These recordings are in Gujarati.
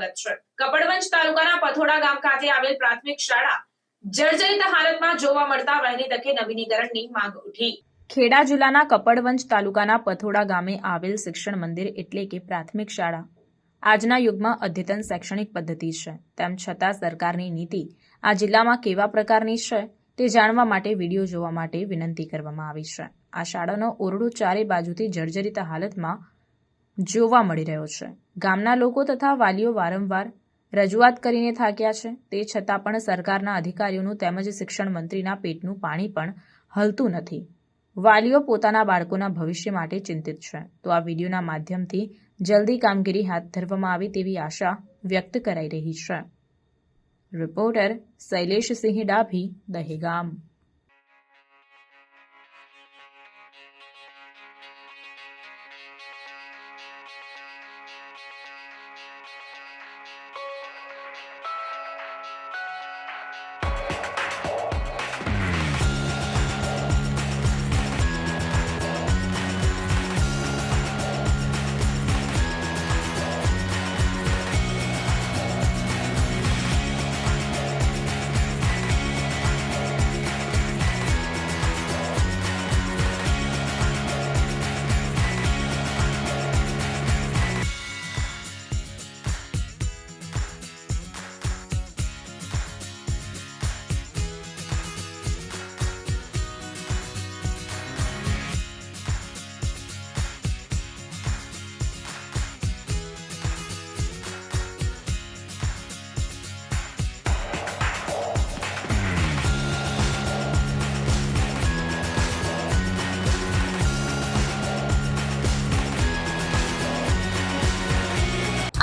સ્વાગત છે। કપડવંજ તાલુકાના પથોડા ગામ ખાતે આવેલ પ્રાથમિક શાળા જર્જરિત હાલતમાં જોવા મળતા વહેલી તકે નવીનીકરણની માંગ ઉઠી। ખેડા જિલ્લાના કપડવંજ તાલુકાના પથોડા ગામે આવેલ શિક્ષણ મંદિર એટલે કે પ્રાથમિક શાળા આજના યુગમાં અદ્યતન શૈક્ષણિક પદ્ધતિ છે, તેમ છતાં સરકારની નીતિ આ જિલ્લામાં કેવા પ્રકારની છે તે જાણવા માટે વિડીયો જોવા માટે વિનંતી કરવામાં આવી છે। આ શાળાનો ઓરડો ચારે બાજુથી જર્જરિત હાલતમાં જોવા મળી રહ્યો છે। ગામના લોકો તથા વાલીઓ વારંવાર રજૂઆત કરીને થાક્યા છે, તે છતાં પણ સરકારના અધિકારીઓનું તેમજ શિક્ષણ મંત્રીના પેટનું પાણી પણ હલતું નથી। વાલીઓ પોતાના બાળકોના ભવિષ્ય માટે ચિંતિત છે, તો આ વિડીયોના માધ્યમથી જલ્દી કામગીરી હાથ ધરવામાં આવે તેવી આશા વ્યક્ત કરાઈ રહી છે। રિપોર્ટર શૈલેષસિંહ ડાભી, દહેગામ।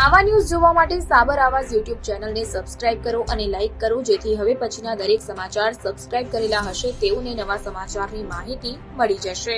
આવા ન્યૂઝ જોવા માટે સાબર આવાઝ યુટ્યુબ ચેનલને સબસ્ક્રાઇબ કરો અને લાઇક કરો, જેથી હવે પછીના દરેક સમાચાર સબસ્ક્રાઇબ કરેલા હશે તેઓને નવા સમાચારની માહિતી મળી જશે।